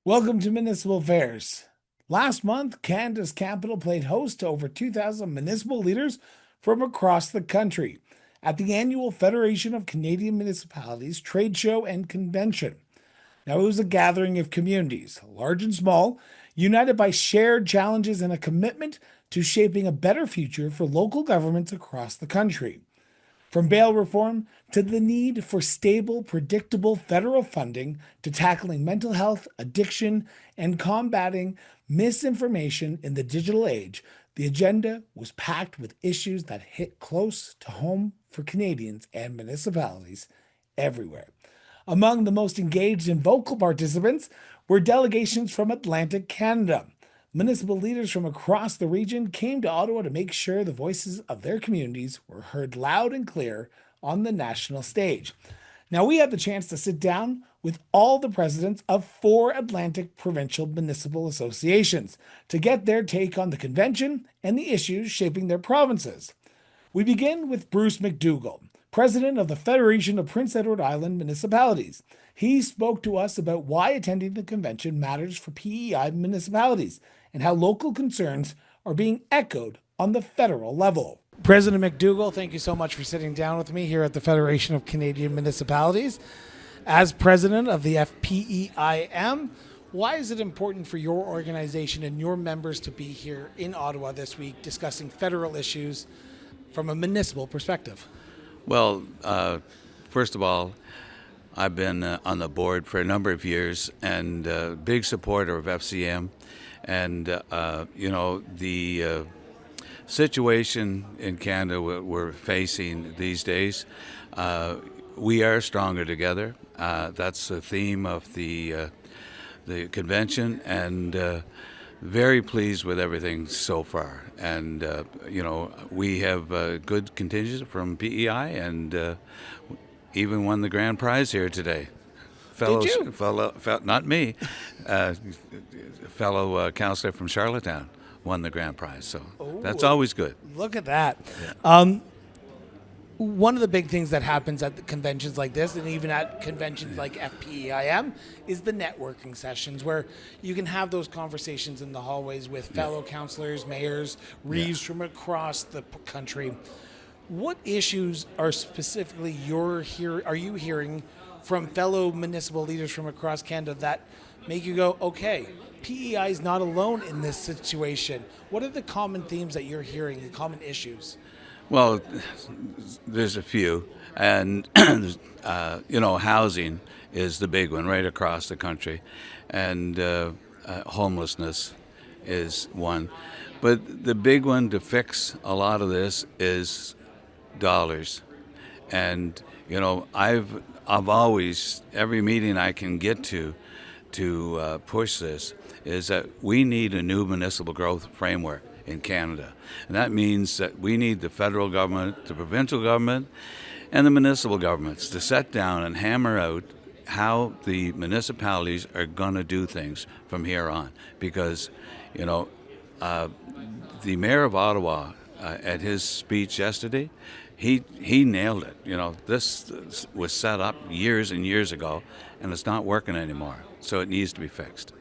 Welcome to Municipal Affairs. Last month, Canada's capital played host to over 2,000 municipal leaders from across the country at the annual Federation of Canadian Municipalities trade show and convention. Now, it was a gathering of communities, large and small, united by shared challenges and a commitment to shaping a better future for local governments across the country. From bail reform to the need for stable, predictable federal funding to tackling mental health, addiction, and combating misinformation in the digital age, the agenda was packed with issues that hit close to home for Canadians and municipalities everywhere. Among the most engaged and vocal participants were delegations from Atlantic Canada. Municipal leaders from across the region came to Ottawa to make sure the voices of their communities were heard loud and clear on the national stage. Now, we had the chance to sit down with all the presidents of 4 Atlantic provincial municipal associations to get their take on the convention and the issues shaping their provinces. We begin with Bruce MacDougall, president of the Federation of Prince Edward Island Municipalities. He spoke to us about why attending the convention matters for PEI municipalities and how local concerns are being echoed on the federal level. President MacDougall, thank you so much for sitting down with me here at the Federation of Canadian Municipalities. As president of the FPEIM, why is it important for your organization and your members to be here in Ottawa this week discussing federal issues from a municipal perspective? Well, first of all, I've been on the board for a number of years and big supporter of FCM. And, the situation in Canada we're facing these days, we are stronger together. That's the theme of the convention, and very pleased with everything so far. And, we have good contingent from PEI and even won the grand prize here today. Did you? Not me, fellow councillor from Charlottetown won the grand prize. So that's always good. Look at that. Yeah. One of the big things that happens at the conventions like this, and even at conventions like FPEIM, is the networking sessions where you can have those conversations in the hallways with fellow councillors, mayors, reeves from across the country. What issues are specifically are you hearing from fellow municipal leaders from across Canada that make you go, okay, PEI is not alone in this situation? What are the common themes that you're hearing, the common issues? Well, there's a few, and housing is the big one right across the country, and homelessness is one. But the big one to fix a lot of this is dollars. And I've always, every meeting I can get to push this is that we need a new municipal growth framework in Canada. And that means that we need the federal government, the provincial government, and the municipal governments to sit down and hammer out how the municipalities are going to do things from here on. Because, the mayor of Ottawa, at his speech yesterday, he nailed it. This was set up years and years ago, and it's not working anymore. So it needs to be fixed.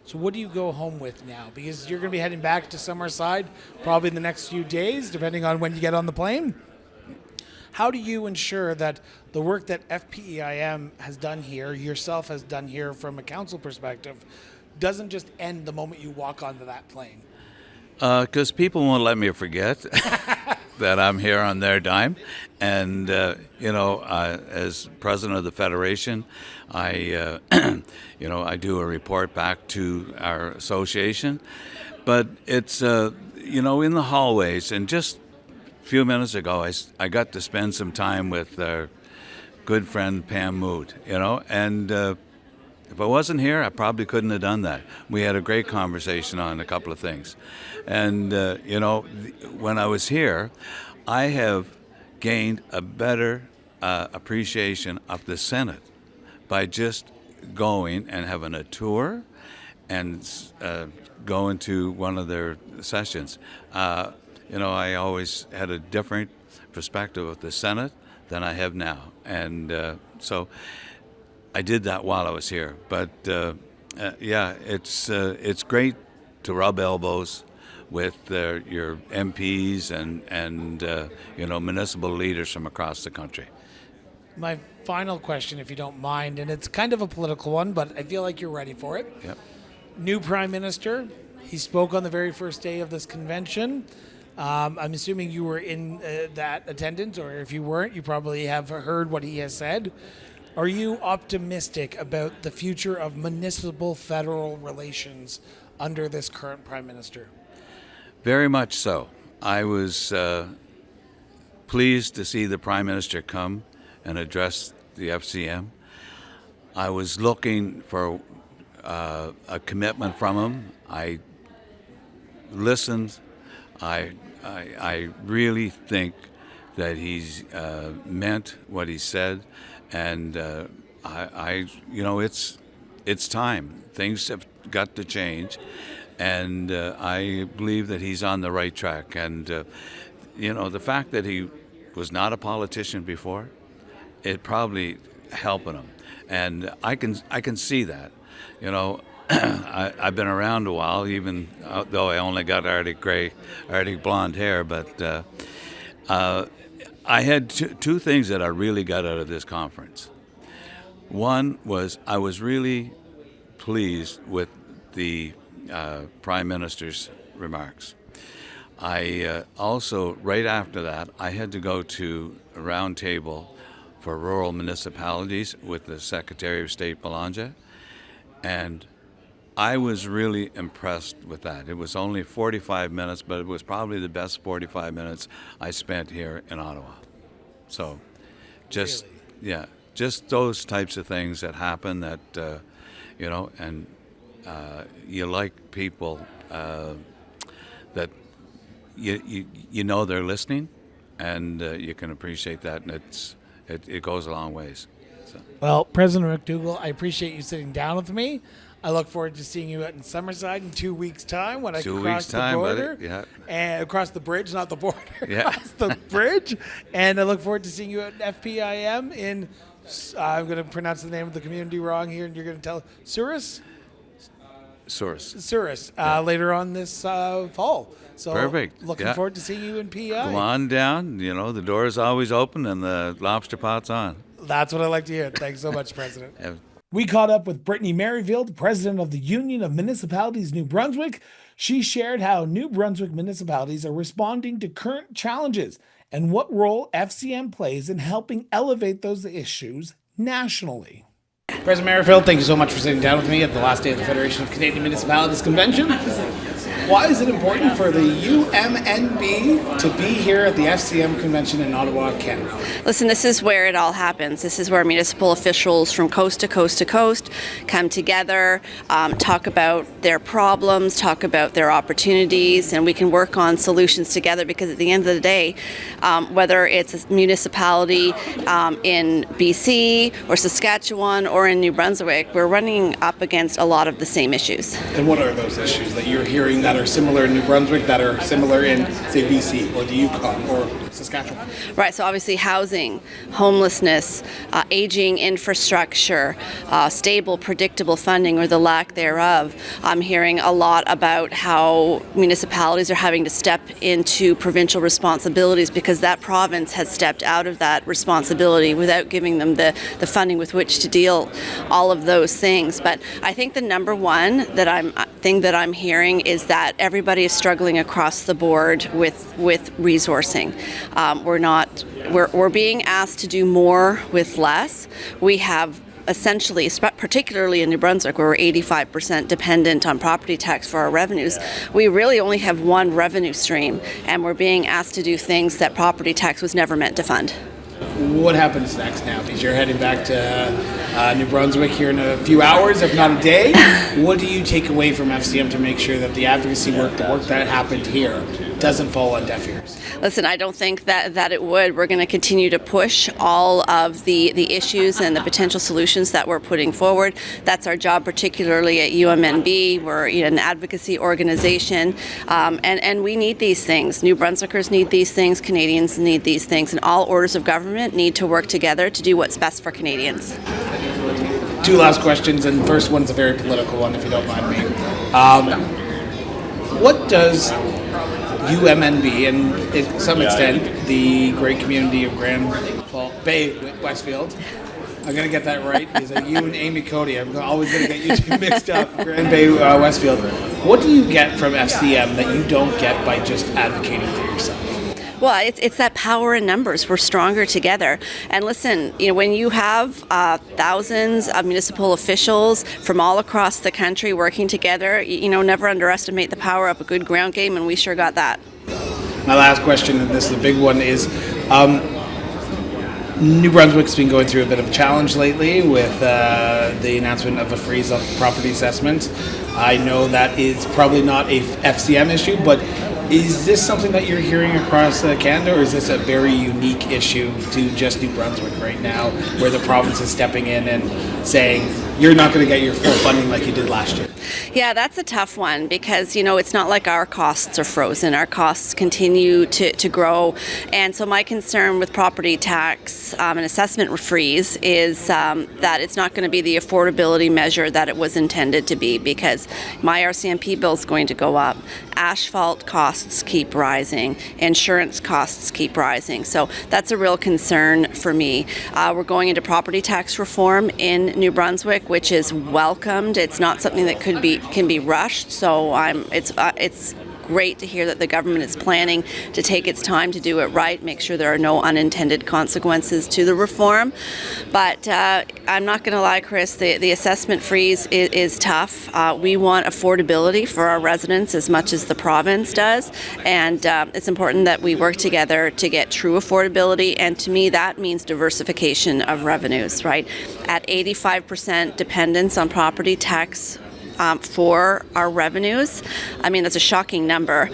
So what do you go home with now? Because you're going to be heading back to Summerside probably in the next few days, depending on when you get on the plane. How do you ensure that the work that FPEIM has done here, yourself has done here from a council perspective, doesn't just end the moment you walk onto that plane? Because people won't let me forget that I'm here on their dime. And, as president of the Federation, I do a report back to our association. But it's, in the hallways. And just a few minutes ago, I got to spend some time with our good friend Pam Mood, and if I wasn't here, I probably couldn't have done that. We had a great conversation on a couple of things. And, when I was here, I have gained a better appreciation of the Senate by just going and having a tour and going to one of their sessions. I always had a different perspective of the Senate than I have now. And so I did that while I was here. But Yeah, it's great to rub elbows with your MPs and municipal leaders from across the country. My final question, if you don't mind, and it's kind of a political one, but I feel like you're ready for it. Yep. New Prime Minister. He spoke on the very first day of this convention. I'm assuming you were in that attendance, or if you weren't, you probably have heard what he has said. Are you optimistic about the future of municipal-federal relations under this current Prime Minister? Very much so. I was pleased to see the Prime Minister come and address the FCM. I was looking for a commitment from him. I listened. I really think that he's meant what he said, and it's time. Things have got to change, and I believe that he's on the right track. And the fact that he was not a politician before, it probably helping him, and I can see that. I've been around a while, even though I only got Arctic blonde hair. But I had two things that I really got out of this conference. One was I was really pleased with the Prime Minister's remarks. I also, right after that, I had to go to a round table for rural municipalities with the Secretary of State Bligh, and I was really impressed with that. It was only 45 minutes, but it was probably the best 45 minutes I spent here in Ottawa. So just, Really? yeah, just those types of things that happen that, and you like people that they're listening, and you can appreciate that, and it goes a long ways. So. Well, President MacDougall, I appreciate you sitting down with me. I look forward to seeing you out in Summerside in 2 weeks' time when I can cross the border. Buddy. Yeah. And across the bridge, not the border, Yeah. across the bridge. And I look forward to seeing you at FPEIM in, I'm going to pronounce the name of the community wrong here, and you're going to tell, Souris, later on this fall. So Perfect. Looking forward to seeing you in PEI. Come on down. The door is always open and the lobster pot's on. That's what I like to hear. Thanks so much, President. Yeah. We caught up with Brittany Merrifield, president of the Union of Municipalities New Brunswick. She shared how New Brunswick municipalities are responding to current challenges and what role FCM plays in helping elevate those issues nationally. President Merrifield, thank you so much for sitting down with me at the last day of the Federation of Canadian Municipalities Convention. Why is it important for the UMNB to be here at the FCM convention in Ottawa, Canada? Listen, this is where it all happens. This is where municipal officials from coast to coast to coast come together, talk about their problems, talk about their opportunities, and we can work on solutions together, because at the end of the day, whether it's a municipality in BC or Saskatchewan or in New Brunswick, we're running up against a lot of the same issues. And what are those issues that you're hearing that are similar in New Brunswick, that are similar in, say, BC or the Yukon or Saskatchewan? Right, so obviously housing, homelessness, aging infrastructure, stable, predictable funding or the lack thereof. I'm hearing a lot about how municipalities are having to step into provincial responsibilities because that province has stepped out of that responsibility without giving them the funding with which to deal all of those things. But I think the number one thing that I'm hearing is that everybody is struggling across the board with resourcing. We're being asked to do more with less. We have essentially, particularly in New Brunswick, where we're 85% dependent on property tax for our revenues, we really only have one revenue stream, and we're being asked to do things that property tax was never meant to fund. What happens next now? Because you're heading back to New Brunswick here in a few hours, if not a day. What do you take away from FCM to make sure that the advocacy work, the work that happened here, doesn't fall on deaf ears? Listen, I don't think that it would. We're going to continue to push all of the issues and the potential solutions that we're putting forward. That's our job, particularly at UMNB. We're an advocacy organization, and we need these things. New Brunswickers need these things. Canadians need these things, and all orders of government need to work together to do what's best for Canadians. Two last questions, and the first one's a very political one, if you don't mind me. What does UMNB, and to some extent the great community of Grand Bay, Westfield, I'm going to get that right, because you and Amy Coady, I'm always going to get you two mixed up, Grand Bay, Westfield. What do you get from FCM that you don't get by just advocating for yourself? Well, it's that power in numbers. We're stronger together. And listen, when you have thousands of municipal officials from all across the country working together, never underestimate the power of a good ground game, and we sure got that. My last question, and this is a big one, is New Brunswick's been going through a bit of a challenge lately with the announcement of a freeze on property assessments. I know that is probably not a FCM issue, but is this something that you're hearing across Canada, or is this a very unique issue to just New Brunswick right now, where the province is stepping in and saying, you're not going to get your full funding like you did last year? Yeah, that's a tough one because, it's not like our costs are frozen. Our costs continue to grow. And so my concern with property tax and assessment freeze is that it's not going to be the affordability measure that it was intended to be, because my RCMP bill is going to go up. Asphalt costs keep rising. Insurance costs keep rising. So that's a real concern for me. We're going into property tax reform in New Brunswick, which is welcomed. It's not something that can be rushed. So it's great to hear that the government is planning to take its time to do it right, make sure there are no unintended consequences to the reform. But I'm not going to lie, Chris, the assessment freeze is tough. We want affordability for our residents as much as the province does, and it's important that we work together to get true affordability, and to me that means diversification of revenues, right? At 85% dependence on property tax for our revenues. I mean, that's a shocking number.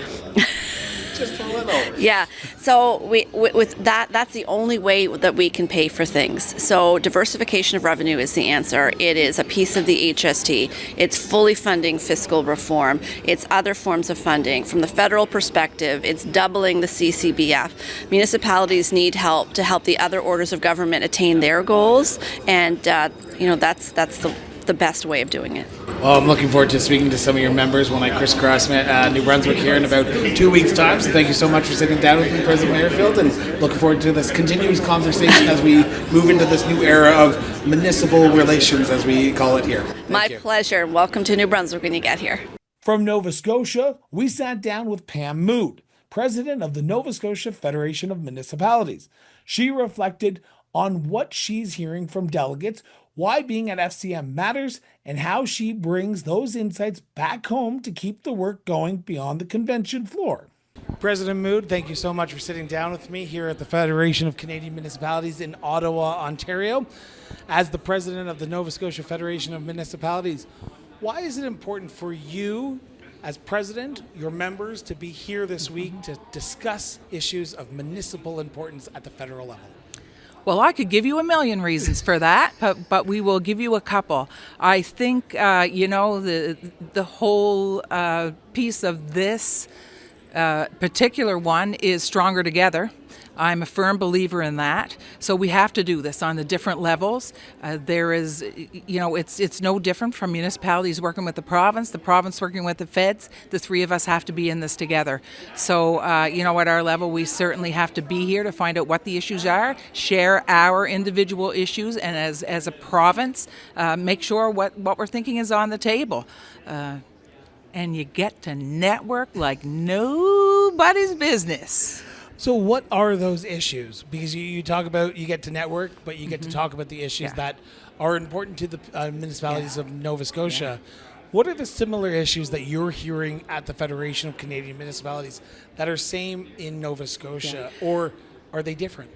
Just a little. Yeah. So with that's the only way that we can pay for things. So diversification of revenue is the answer. It is a piece of the HST. It's fully funding fiscal reform. It's other forms of funding. From the federal perspective, it's doubling the CCBF. Municipalities need help to help the other orders of government attain their goals, and that's the best way of doing it. Well, I'm looking forward to speaking to some of your members when I crisscross New Brunswick here in about 2 weeks' time. So thank you so much for sitting down with me, President Merrifield, and looking forward to this continuous conversation as we move into this new era of municipal relations, as we call it here. My pleasure. Welcome to New Brunswick when you get here. From Nova Scotia, we sat down with Pam Mood, President of the Nova Scotia Federation of Municipalities. She reflected on what she's hearing from delegates, why being at FCM matters, and how she brings those insights back home to keep the work going beyond the convention floor. President Mood, thank you so much for sitting down with me here at the Federation of Canadian Municipalities in Ottawa, Ontario. As the president of the Nova Scotia Federation of Municipalities, why is it important for you as president, your members, to be here this week to discuss issues of municipal importance at the federal level? Well, I could give you a million reasons for that, but we will give you a couple. I think, the whole piece of this particular one is stronger together. I'm a firm believer in that. So we have to do this on the different levels. There is, it's no different from municipalities working with the province working with the feds. The three of us have to be in this together. So, at our level, we certainly have to be here to find out what the issues are, share our individual issues, and as a province, make sure what we're thinking is on the table. And you get to network like nobody's business. So what are those issues? Because you talk about you get to network, but you get to talk about the issues that are important to the municipalities of Nova Scotia. What are the similar issues that you're hearing at the Federation of Canadian Municipalities that are same in Nova Scotia, or are they different?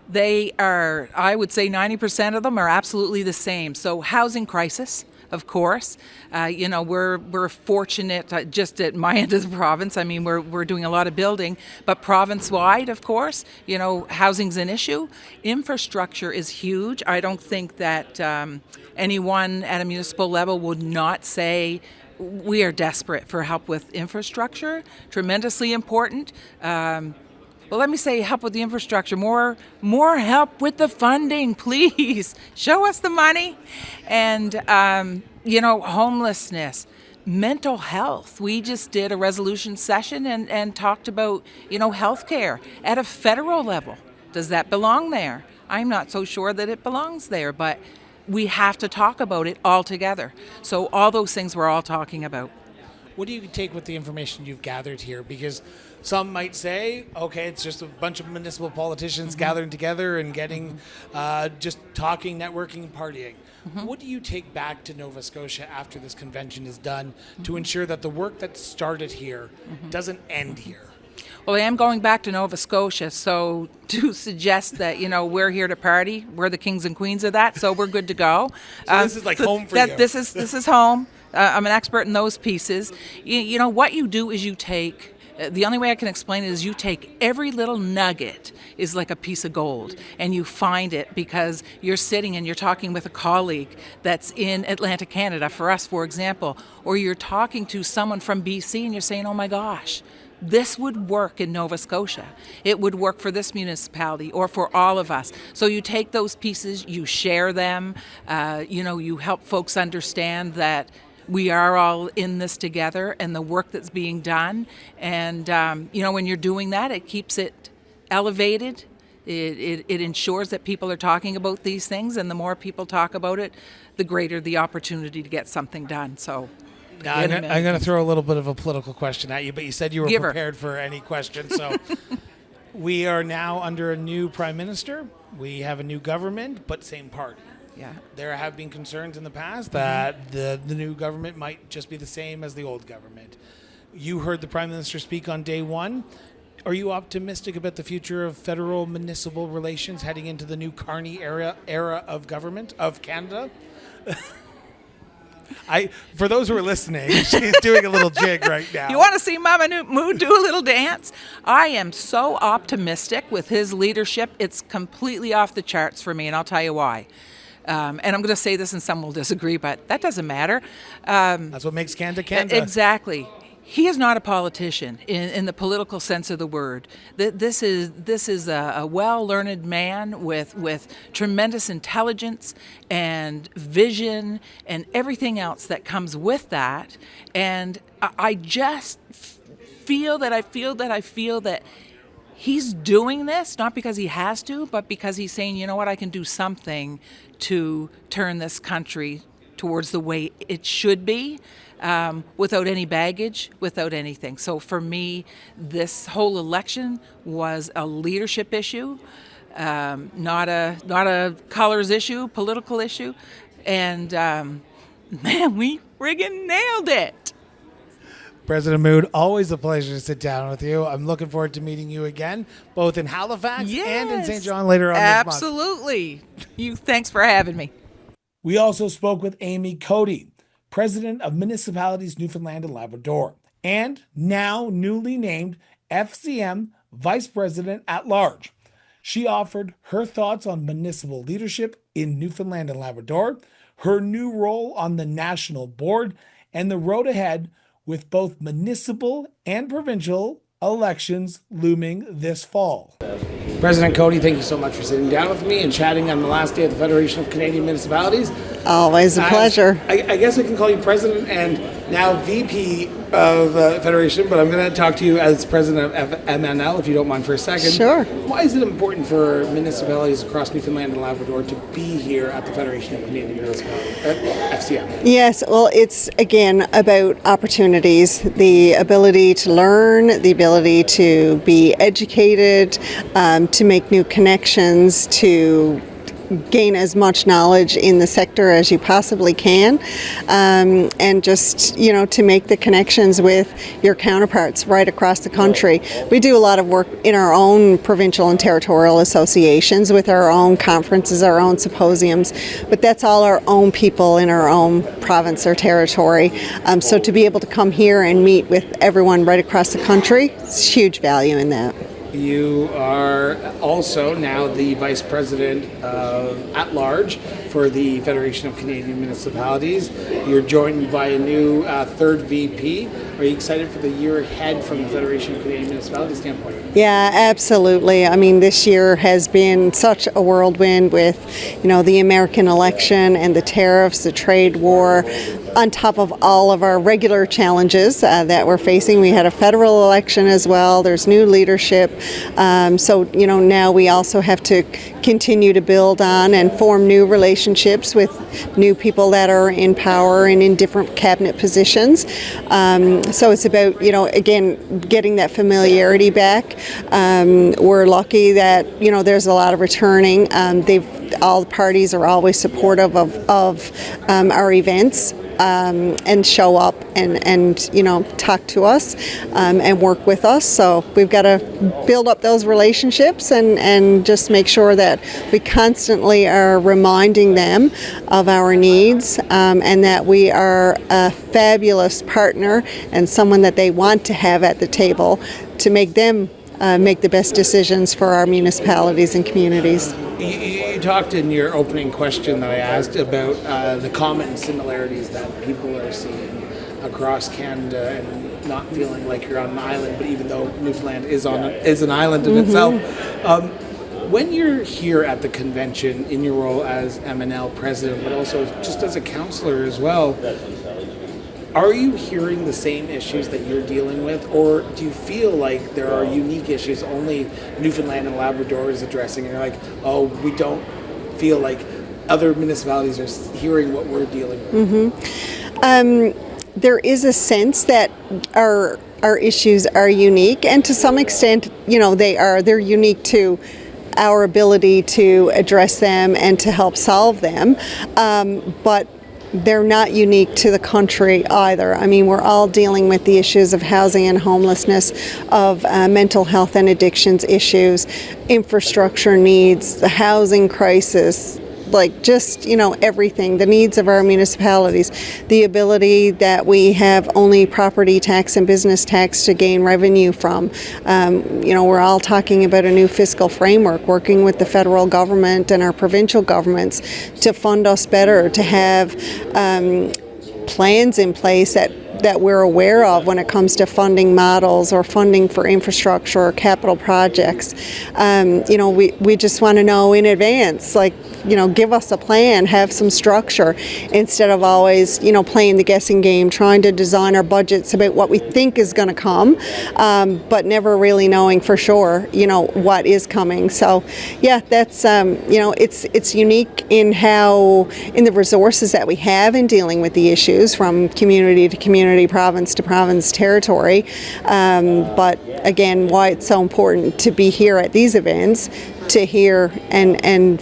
They are, I would say 90% of them are absolutely the same. So housing crisis, of course. We're fortunate just at my end of the province. I mean, we're doing a lot of building, but province-wide, of course, housing's an issue. Infrastructure is huge. I don't think that anyone at a municipal level would not say we are desperate for help with infrastructure. Tremendously important. Well, let me say help with the infrastructure, more help with the funding, please. Show us the money. And, homelessness, mental health. We just did a resolution session and talked about, healthcare at a federal level. Does that belong there? I'm not so sure that it belongs there, but we have to talk about it all together. So all those things we're all talking about. What do you take with the information you've gathered here? Because some might say, okay, it's just a bunch of municipal politicians gathering together and getting just talking, networking, partying. What do you take back to Nova Scotia after this convention is done to ensure that the work that started here doesn't end here? Well, I am going back to Nova Scotia, so to suggest that, we're here to party, we're the kings and queens of that, so we're good to go. So this is like home for you. This is home. I'm an expert in those pieces. What you do is you take, the only way I can explain it is you take every little nugget is like a piece of gold, and you find it because you're sitting and you're talking with a colleague that's in Atlantic Canada, for us, for example, or you're talking to someone from BC and you're saying, oh my gosh, this would work in Nova Scotia. It would work for this municipality or for all of us. So you take those pieces, you share them, you help folks understand that we are all in this together and the work that's being done. And, when you're doing that, it keeps it elevated. It ensures that people are talking about these things, and the more people talk about it, the greater the opportunity to get something done. So. Now, I'm going to throw a little bit of a political question at you, but you said you were prepared for any question. So we are now under a new prime minister. We have a new government, but same party. Yeah. There have been concerns in the past that the new government might just be the same as the old government. You heard the prime minister speak on day one. Are you optimistic about the future of federal municipal relations heading into the new Carney era of government of Canada? For those who are listening, she's doing a little jig right now. You want to see Mama Moo do a little dance? I am so optimistic with his leadership. It's completely off the charts for me, and I'll tell you why. And I'm going to say this, and some will disagree, but that doesn't matter. That's what makes Canada Canada. Exactly. He is not a politician in the political sense of the word. This is a well-learned man with tremendous intelligence and vision and everything else that comes with that. And I just feel that he's doing this not because he has to, but because he's saying, you know what, I can do something to turn this country towards the way it should be. Without any baggage, without anything. So for me, this whole election was a leadership issue, not a colors issue, political issue, and man, we friggin' nailed it. President Mood, always a pleasure to sit down with you. I'm looking forward to meeting you again, both in Halifax and in St. John later on this month. Absolutely. Thanks for having me. We also spoke with Amy Coady, President of Municipalities Newfoundland and Labrador, and now newly named FCM Vice President at Large. She offered her thoughts on municipal leadership in Newfoundland and Labrador, her new role on the national board, and the road ahead with both municipal and provincial elections looming this fall. President Coady, thank you so much for sitting down with me and chatting on the last day of the Federation of Canadian Municipalities. Always a pleasure. I guess I can call you President and now VP of Federation, but I'm going to talk to you as President of MNL, if you don't mind for a second. Sure. Why is it important for municipalities across Newfoundland and Labrador to be here at the Federation of Canadian Municipalities, FCM? Yes, well, it's, again, about opportunities, the ability to learn, the ability to be educated, to make new connections, to gain as much knowledge in the sector as you possibly can, and just, to make the connections with your counterparts right across the country. We do a lot of work in our own provincial and territorial associations with our own conferences, our own symposiums, but that's all our own people in our own province or territory. So to be able to come here and meet with everyone right across the country, it's huge value in that. You are also now the Vice President at Large for the Federation of Canadian Municipalities. You're joined by a new third VP. Are you excited for the year ahead from the Federation of Canadian Municipalities standpoint? Yeah, absolutely. I mean, this year has been such a whirlwind with, the American election and the tariffs, the trade war, on top of all of our regular challenges that we're facing. We had a federal election as well. There's new leadership. So, now we also have to continue to build on and form new relationships with new people that are in power and in different cabinet positions. So it's about, again, getting that familiarity back. We're lucky that, there's a lot of returning. All the parties are always supportive of our events. And show up and talk to us and work with us. So we've got to build up those relationships and just make sure that we constantly are reminding them of our needs and that we are a fabulous partner and someone that they want to have at the table to make them make the best decisions for our municipalities and communities. You talked in your opening question that I asked about the common similarities that people are seeing across Canada and not feeling like you're on an island, but even though Newfoundland is an island in itself. When you're here at the convention in your role as MNL President, but also just as a councillor as well, are you hearing the same issues that you're dealing with, or do you feel like there are unique issues only Newfoundland and Labrador is addressing, and you're like, oh, we don't feel like other municipalities are hearing what we're dealing with? There is a sense that our issues are unique, and to some extent, they're unique to our ability to address them and to help solve them, but they're not unique to the country either. I mean, we're all dealing with the issues of housing and homelessness, of mental health and addictions issues, infrastructure needs, the housing crisis, everything, the needs of our municipalities, the ability that we have only property tax and business tax to gain revenue from. We're all talking about a new fiscal framework, working with the federal government and our provincial governments to fund us better, to have plans in place that we're aware of when it comes to funding models or funding for infrastructure or capital projects. We just want to know in advance, give us a plan, have some structure, instead of always, playing the guessing game, trying to design our budgets about what we think is going to come, but never really knowing for sure, what is coming. So, yeah, that's, it's unique in the resources that we have in dealing with the issues from community to community, province to province, territory. But again, why it's so important to be here at these events, to hear and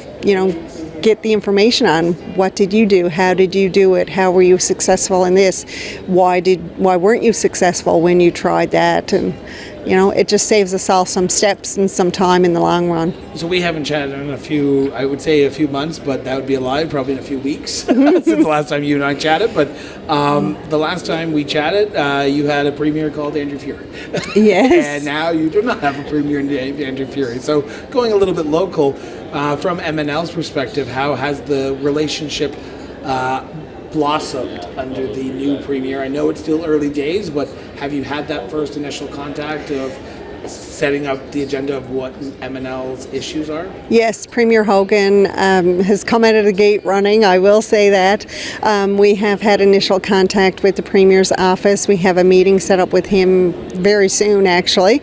get the information on what did you do, how did you do it, how were you successful in this, why weren't you successful when you tried that, and it just saves us all some steps and some time in the long run. So we haven't chatted in a few months, but that would be a lie, probably in a few weeks since the last time you and I chatted. But the last time we chatted, you had a premier called Andrew Fury. Yes. And now you do not have a premier named Andrew Fury. So going a little bit local, from MNL's perspective, how has the relationship blossomed under the new premier? I know it's still early days, but have you had that first initial contact of setting up the agenda of what MNL's issues are? Yes, Premier Hogan has come out of the gate running, I will say that. We have had initial contact with the Premier's office. We have a meeting set up with him very soon, actually.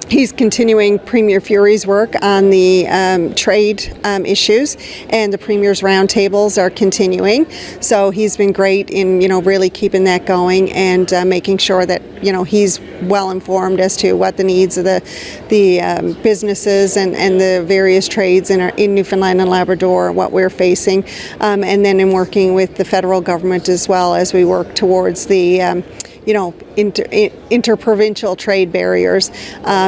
He's continuing Premier Fury's work on the trade issues, and the Premier's roundtables are continuing. So he's been great in, really keeping that going and making sure that, he's well informed as to what the needs of the businesses and the various trades in Newfoundland and Labrador, what we're facing, and then in working with the federal government as well as we work towards the interprovincial trade barriers,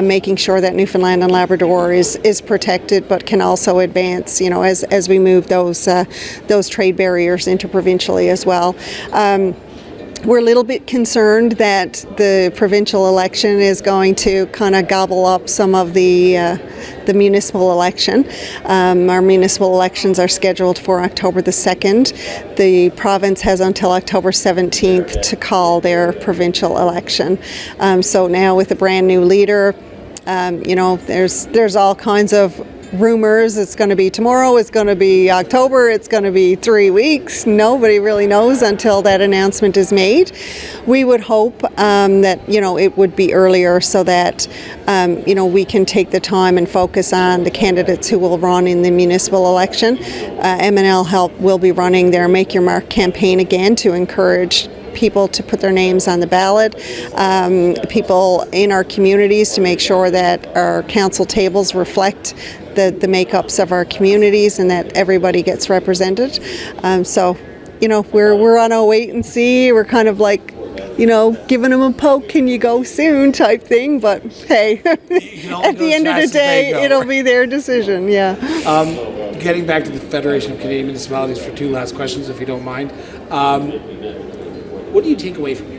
making sure that Newfoundland and Labrador is protected, but can also advance, as we move those trade barriers interprovincially as well. We're a little bit concerned that the provincial election is going to kind of gobble up some of the municipal election. Our municipal elections are scheduled for October the 2nd. The province has until October 17th to call their provincial election. So now with a brand new leader, there's all kinds of rumors. It's going to be tomorrow, it's going to be October, it's going to be 3 weeks. Nobody really knows until that announcement is made. We would hope that it would be earlier so that we can take the time and focus on the candidates who will run in the municipal election. MNL will be running their Make Your Mark campaign again to encourage people to put their names on the ballot, people in our communities to make sure that our council tables reflect the makeups of our communities and that everybody gets represented. We're on a wait and see. We're kind of like, giving them a poke, can you go soon type thing, but hey, at the end of the day, it'll be their decision, yeah. Getting back to the Federation of Canadian Municipalities for two last questions, if you don't mind. What do you take away from here?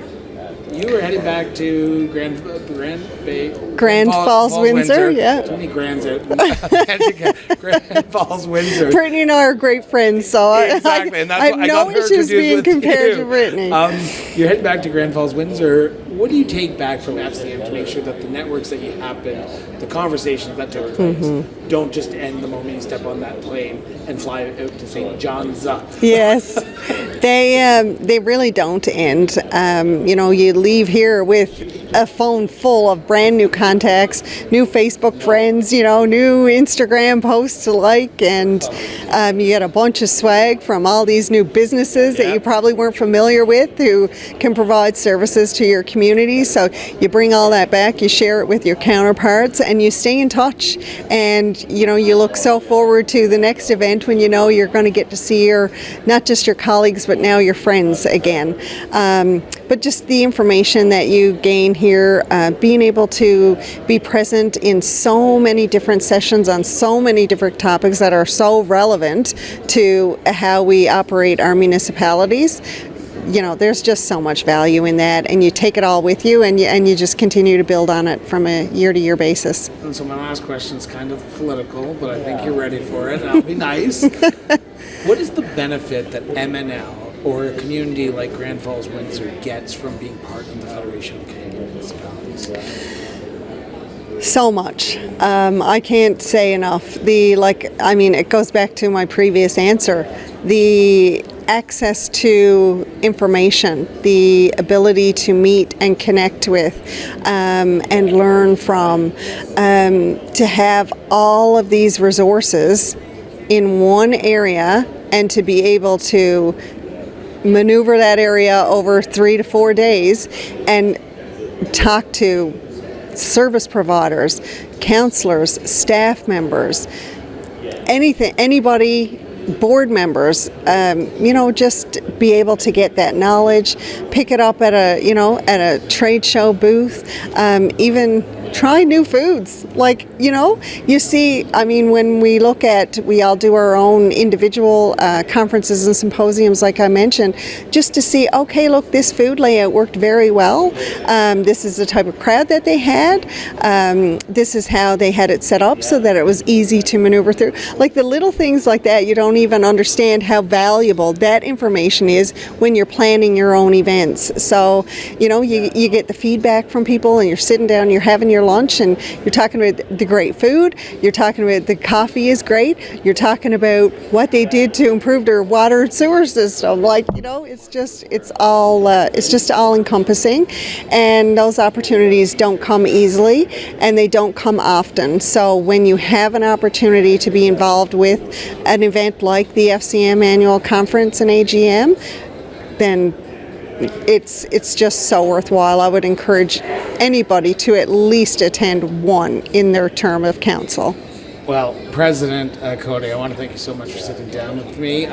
You were heading back to Grand Falls, Windsor. Yeah. Too many grands out. Grand Falls, Windsor. Brittany and I are great friends, so exactly, and that's I have no issues being compared to Brittany. You're heading back to Grand Falls, Windsor. What do you take back from FCM to make sure that the networks that you happened, the conversations that took place, don't just end the moment you step on that plane and fly out to St. John's? Yes, they really don't end. You leave here with a phone full of brand new contacts, new Facebook friends, new Instagram posts to like, and you get a bunch of swag from all these new businesses that you probably weren't familiar with who can provide services to your community. So you bring all that back, you share it with your counterparts, and you stay in touch. And you look so forward to the next event when you're going to get to see not just your colleagues but now your friends again. But just the information that you gain here, being able to be present in so many different sessions on so many different topics that are so relevant to how we operate our municipalities. There's just so much value in that, and you take it all with you, and you just continue to build on it from a year-to-year basis. And so my last question is kind of political, but I think you're ready for it, and I'll be nice. What is the benefit that MNL or a community like Grand Falls, Windsor gets from being part of the Federation of Canadian Municipalities? So much. I can't say enough. It goes back to my previous answer. The access to information, the ability to meet and connect with and learn from, to have all of these resources in one area and to be able to maneuver that area over 3 to 4 days and talk to service providers, counselors, staff members, anybody, board members, just be able to get that knowledge, pick it up at a trade show booth, even try new foods. You see, when we all do our own individual conferences and symposiums, like I mentioned, just to see, okay, look, this food layout worked very well. This is the type of crowd that they had. This is how they had it set up so that it was easy to maneuver through. Like the little things like that, you don't even understand how valuable that information is when you're planning your own events. So, you get the feedback from people, and you're sitting down, you're having your lunch, and you're talking about the great food, you're talking about the coffee is great, you're talking about what they did to improve their water and sewer system. It's just all encompassing, and those opportunities don't come easily, and they don't come often. So when you have an opportunity to be involved with an event like the FCM annual conference and AGM, then it's just so worthwhile. I would encourage anybody to at least attend one in their term of council. Well, President Coady, I want to thank you so much for sitting down with me.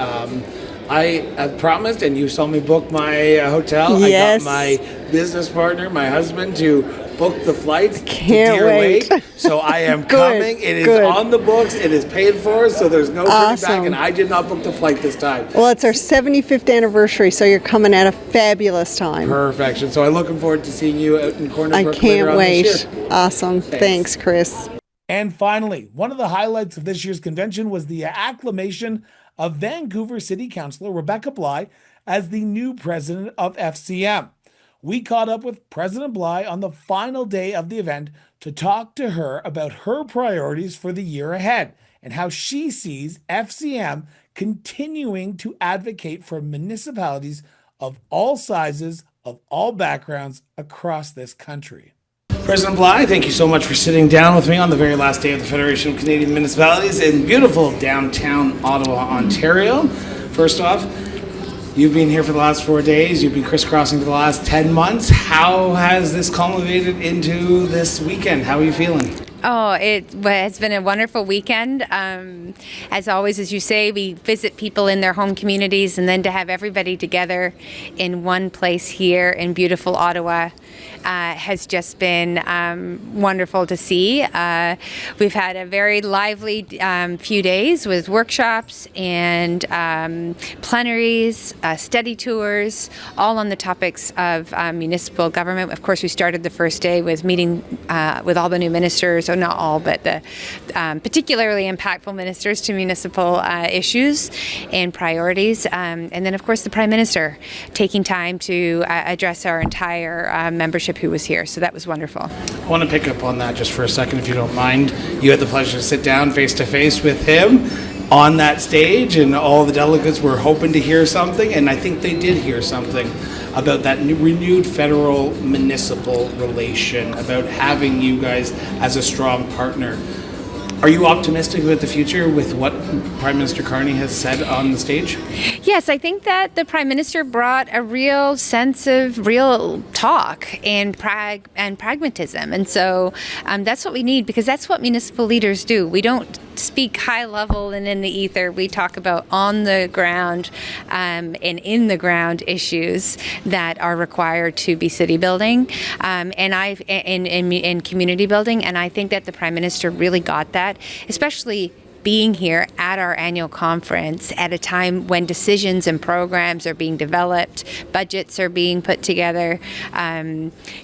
I have promised, and you saw me book my hotel. Yes. I got my business partner, my husband, to book the flights Can't to Deer wait. Lake. So I am Good, coming. It is good. on the books. It is paid for, so there's no turning back, Awesome. and I did not book the flight this time. Well, it's our 75th anniversary, so you're coming at a fabulous time. Perfection. So I'm looking forward to seeing you out in Corner I Brook later can't on wait. this year. Awesome. Thanks, Chris. And finally, one of the highlights of this year's convention was the acclamation of Vancouver City Councillor Rebecca Bligh as the new president of FCM. We caught up with President Bligh on the final day of the event to talk to her about her priorities for the year ahead and how she sees FCM continuing to advocate for municipalities of all sizes, of all backgrounds across this country. President Bligh, thank you so much for sitting down with me on the very last day of the Federation of Canadian Municipalities in beautiful downtown Ottawa, Ontario. First off, you've been here for the last 4 days. You've been crisscrossing for the last 10 months. How has this culminated into this weekend? How are you feeling? Oh, it has been a wonderful weekend. As always, as you say, we visit people in their home communities, and then to have everybody together in one place here in beautiful Ottawa has just been wonderful to see. We've had a very lively few days with workshops and plenaries, study tours, all on the topics of municipal government. Of course, we started the first day with meeting with all the new ministers, so not all, but the particularly impactful ministers to municipal issues and priorities. And then, of course, the Prime Minister taking time to address our entire membership who was here. So that was wonderful. I want to pick up on that just for a second, if you don't mind. You had the pleasure to sit down face to face with him on that stage, and all the delegates were hoping to hear something, and I think they did hear something about that renewed federal municipal relation, about having you guys as a strong partner. Are you optimistic about the future with what Prime Minister Carney has said on the stage? Yes, I think that the Prime Minister brought a real sense of real talk and pragmatism. And so that's what we need, because that's what municipal leaders do. We don't speak high level and in the ether. We talk about on the ground and in the ground issues that are required to be city building and in community building. And I think that the Prime Minister really got that, especially being here at our annual conference at a time when decisions and programs are being developed, budgets are being put together,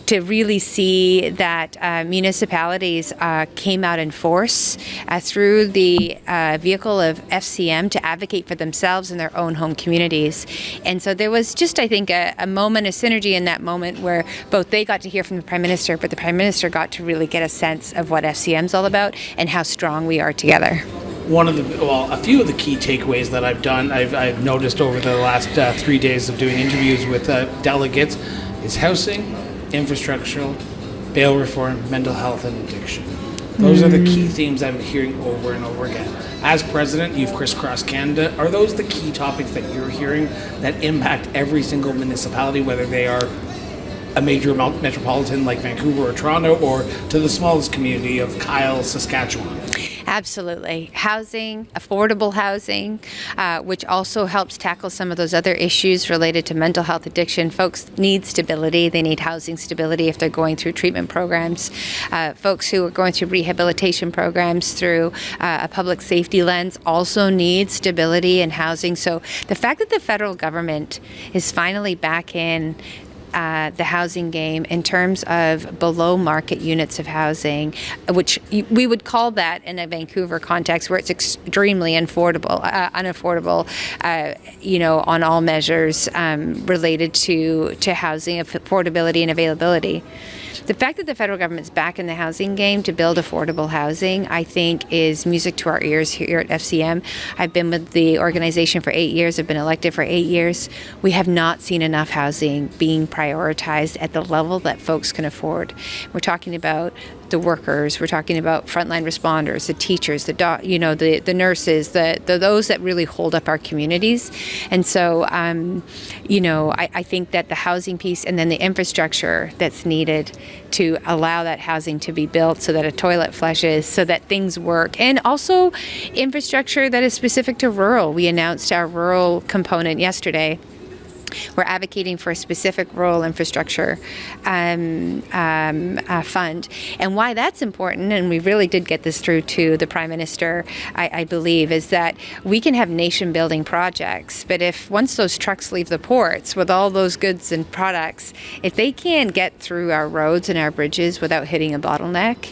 to really see that municipalities came out in force through the vehicle of FCM to advocate for themselves and their own home communities. And so there was just, I think, a moment of synergy in that moment where both they got to hear from the Prime Minister, but the Prime Minister got to really get a sense of what FCM's all about and how strong we are together. A few of the key takeaways that I've noticed over the last 3 days of doing interviews with delegates is housing, infrastructure, bail reform, mental health, and addiction. Those are the key themes I'm hearing over and over again. As president, you've crisscrossed Canada. Are those the key topics that you're hearing that impact every single municipality, whether they are a major metropolitan like Vancouver or Toronto, or to the smallest community of Kyle, Saskatchewan? Absolutely. Housing, affordable housing, which also helps tackle some of those other issues related to mental health addiction. Folks need stability. They need housing stability if they're going through treatment programs. Folks who are going through rehabilitation programs through a public safety lens also need stability in housing. So the fact that the federal government is finally back in the housing game in terms of below market units of housing, which we would call that in a Vancouver context where it's extremely unaffordable, on all measures related to housing affordability and availability. The fact that the federal government's back in the housing game to build affordable housing, I think, is music to our ears here at FCM. I've been with the organization for 8 years. I've been elected for 8 years. We have not seen enough housing being prioritized at the level that folks can afford. We're talking about the workers, we're talking about frontline responders, the teachers, the nurses, those that really hold up our communities. And so, I think that the housing piece and then the infrastructure that's needed to allow that housing to be built so that a toilet flushes, so that things work, and also infrastructure that is specific to rural. We announced our rural component yesterday. We're advocating for a specific rural infrastructure fund. And why that's important, and we really did get this through to the Prime Minister, I believe, is that we can have nation-building projects, but if once those trucks leave the ports with all those goods and products, if they can't get through our roads and our bridges without hitting a bottleneck,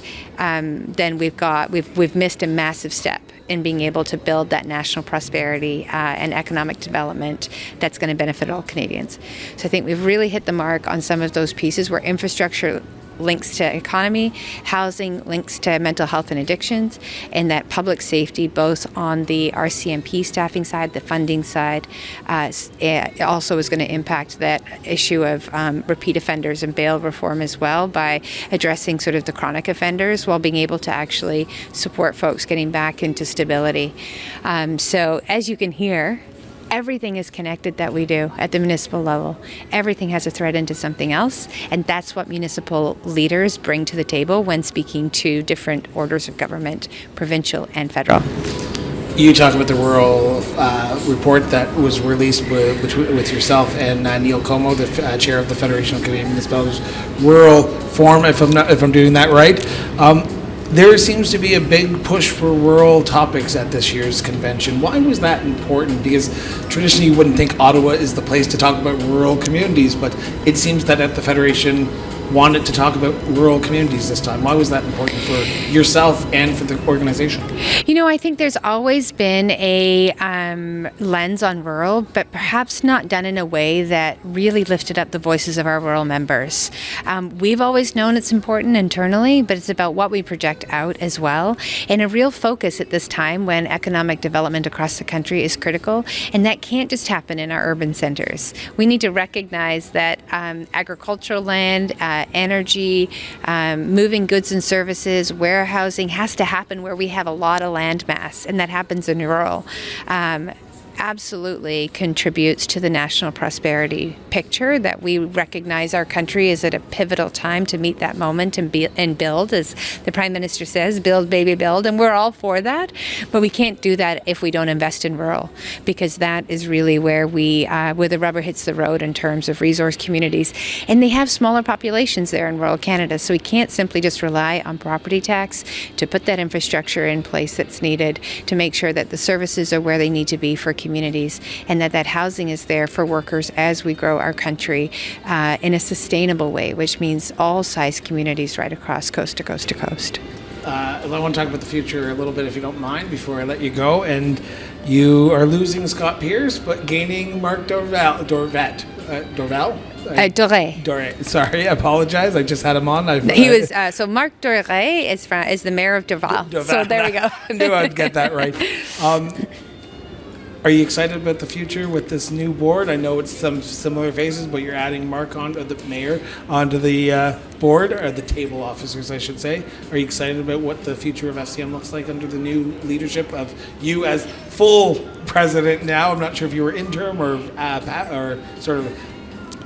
then we've missed a massive step in being able to build that national prosperity and economic development that's going to benefit all Canadians. So I think we've really hit the mark on some of those pieces where infrastructure links to economy, housing links to mental health and addictions, and that public safety, both on the RCMP staffing side, the funding side, also is going to impact that issue of repeat offenders and bail reform as well by addressing sort of the chronic offenders while being able to actually support folks getting back into stability. So as you can hear, everything is connected that we do at the municipal level. Everything has a thread into something else, and that's what municipal leaders bring to the table when speaking to different orders of government, provincial and federal. You talk about the rural report that was released with yourself and Neil Como, the chair of the Federation of Canadian Municipalities Rural Forum, if I'm doing that right. There seems to be a big push for rural topics at this year's convention. Why was that important? Because traditionally you wouldn't think Ottawa is the place to talk about rural communities, but it seems that at the Federation wanted to talk about rural communities this time. Why was that important for yourself and for the organization? I think there's always been a lens on rural, but perhaps not done in a way that really lifted up the voices of our rural members. We've always known it's important internally, but it's about what we project out as well. And a real focus at this time when economic development across the country is critical, and that can't just happen in our urban centers. We need to recognize that agricultural land, energy, moving goods and services, warehousing has to happen where we have a lot of land mass, and that happens in rural. Absolutely contributes to the national prosperity picture that we recognize our country is at a pivotal time to meet that moment and build, as the Prime Minister says, build, baby, build, and we're all for that. But we can't do that if we don't invest in rural, because that is really where where the rubber hits the road in terms of resource communities. And they have smaller populations there in rural Canada, so we can't simply just rely on property tax to put that infrastructure in place that's needed to make sure that the services are where they need to be for communities, and that housing is there for workers as we grow our country in a sustainable way, which means all size communities right across coast to coast to coast. I want to talk about the future a little bit, if you don't mind, before I let you go. And you are losing Scott Pearce, but gaining Mark Dorval. Doré. Sorry, I apologize. I just had him on. He was so Mark Doré is the mayor of Dorval. So there we go. I knew I'd get that right. Are you excited about the future with this new board? I know it's some similar faces, but you're adding Mark the mayor onto the board, or the table officers, I should say. Are you excited about what the future of FCM looks like under the new leadership of you as full president now? I'm not sure if you were interim or sort of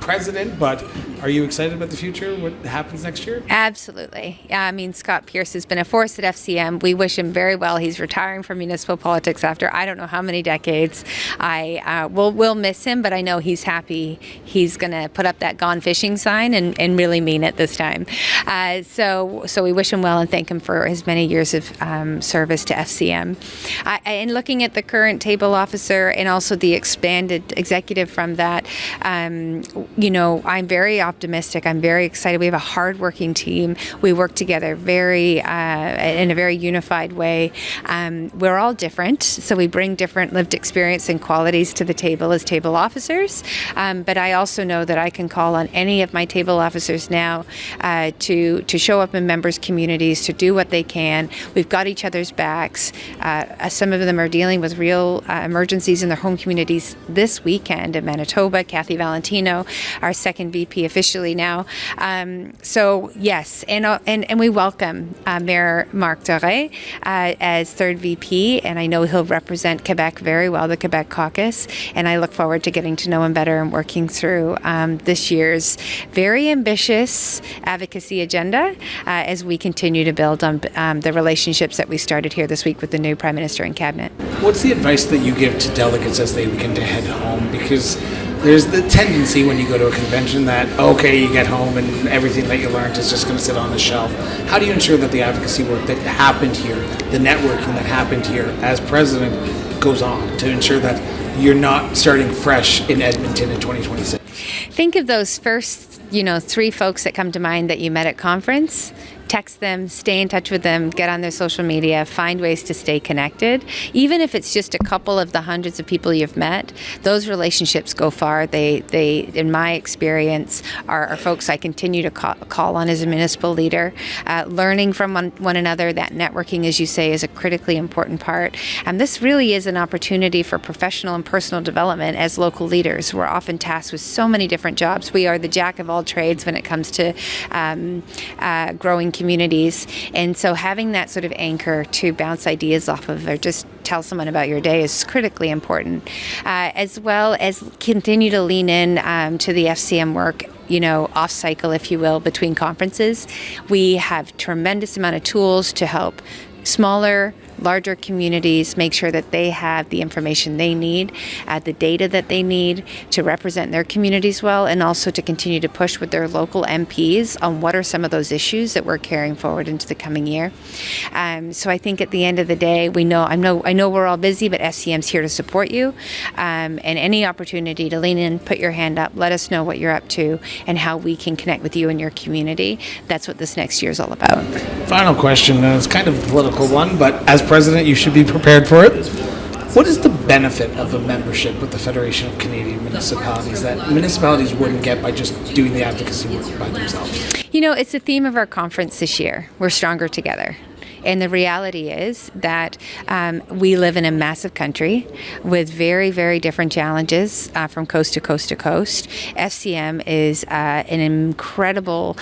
president, but are you excited about the future, what happens next year? Absolutely. I mean, Scott Pearce has been a force at FCM. We wish him very well. He's retiring from municipal politics after I don't know how many decades. We'll miss him, but I know he's happy. He's going to put up that gone fishing sign and really mean it this time. So we wish him well and thank him for his many years of service to FCM. And looking at the current table officer and also the expanded executive from that, I'm very optimistic. I'm very excited. We have a hardworking team. We work together in a very unified way. We're all different, so we bring different lived experience and qualities to the table as table officers. But I also know that I can call on any of my table officers now to show up in members' communities, to do what they can. We've got each other's backs. Some of them are dealing with real emergencies in their home communities this weekend in Manitoba. Kathy Valentino, our second VP of officially now. So yes, and we welcome Mayor Marc Doré as third VP, and I know he'll represent Quebec very well, the Quebec caucus, and I look forward to getting to know him better and working through this year's very ambitious advocacy agenda as we continue to build on the relationships that we started here this week with the new Prime Minister and Cabinet. What's the advice that you give to delegates as they begin to head home? Because there's the tendency when you go to a convention that, okay, you get home and everything that you learned is just going to sit on the shelf. How do you ensure that the advocacy work that happened here, the networking that happened here as president goes on to ensure that you're not starting fresh in Edmonton in 2026? Think of those first, 3 folks that come to mind that you met at conference. Text them, stay in touch with them, get on their social media, find ways to stay connected. Even if it's just a couple of the hundreds of people you've met, those relationships go far. They in my experience, are folks I continue to call on as a municipal leader. Learning from one another, that networking, as you say, is a critically important part. And this really is an opportunity for professional and personal development as local leaders. We're often tasked with so many different jobs. We are the jack of all trades when it comes to growing communities, and so having that sort of anchor to bounce ideas off of or just tell someone about your day is critically important, as well as continue to lean in to the FCM work, off cycle, if you will, between conferences. We have tremendous amount of tools to help smaller, larger communities make sure that they have the information they need, the data that they need to represent their communities well, and also to continue to push with their local MPs on what are some of those issues that we're carrying forward into the coming year. So I think at the end of the day, I know we're all busy, but FCM's here to support you, and any opportunity to lean in, put your hand up, let us know what you're up to and how we can connect with you and your community. That's what this next year is all about. Final question, and it's kind of a political one, but as president, you should be prepared for it. What is the benefit of a membership with the Federation of Canadian Municipalities that municipalities wouldn't get by just doing the advocacy work by themselves? It's the theme of our conference this year. We're stronger together. And the reality is that we live in a massive country with very, very different challenges from coast to coast to coast. FCM is an incredible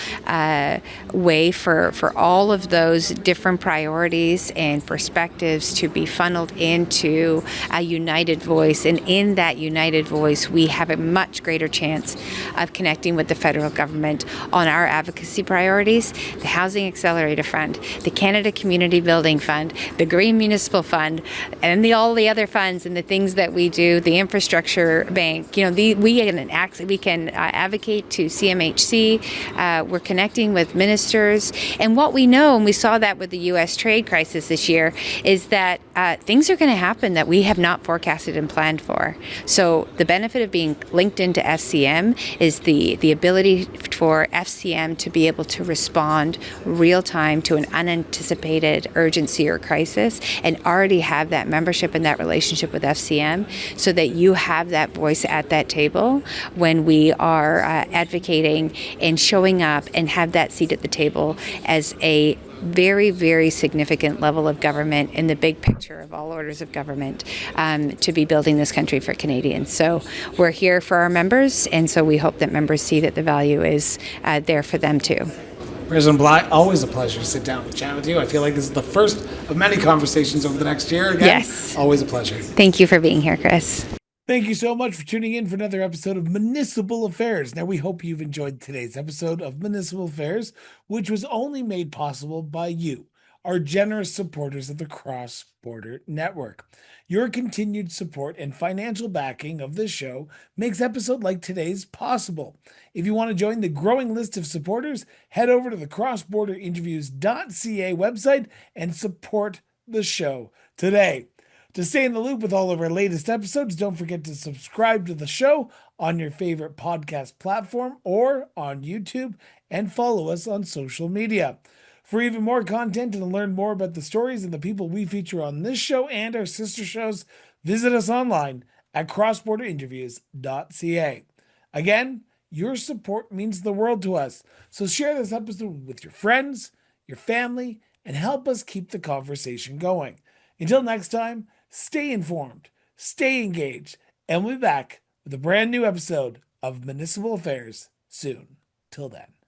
way for all of those different priorities and perspectives to be funneled into a united voice. And in that united voice, we have a much greater chance of connecting with the federal government on our advocacy priorities, the Housing Accelerator Fund, the Canada Community Building Fund, the Green Municipal Fund, and all the other funds and the things that we do, the Infrastructure Bank. We can advocate to CMHC. We're connecting with ministers. And what we know, and we saw that with the U.S. trade crisis this year, is that things are going to happen that we have not forecasted and planned for. So the benefit of being linked into FCM is the ability for FCM to be able to respond real time to an unanticipated urgency or crisis, and already have that membership and that relationship with FCM so that you have that voice at that table when we are advocating and showing up, and have that seat at the table as a very, very significant level of government in the big picture of all orders of government to be building this country for Canadians. So we're here for our members, and so we hope that members see that the value is there for them too. President Bligh, always a pleasure to sit down and chat with you. I feel like this is the first of many conversations over the next year. Again, yes. Always a pleasure. Thank you for being here, Chris. Thank you so much for tuning in for another episode of Municipal Affairs. Now, we hope you've enjoyed today's episode of Municipal Affairs, which was only made possible by you, our generous supporters of the Cross Border Network. Your continued support and financial backing of this show makes episodes like today's possible. If you want to join the growing list of supporters, head over to the crossborderinterviews.ca website and support the show today. To stay in the loop with all of our latest episodes, don't forget to subscribe to the show on your favorite podcast platform or on YouTube, and follow us on social media. For even more content and to learn more about the stories and the people we feature on this show and our sister shows, visit us online at crossborderinterviews.ca. Again, your support means the world to us, so share this episode with your friends, your family, and help us keep the conversation going. Until next time, stay informed, stay engaged, and we'll be back with a brand new episode of Municipal Affairs soon. Till then.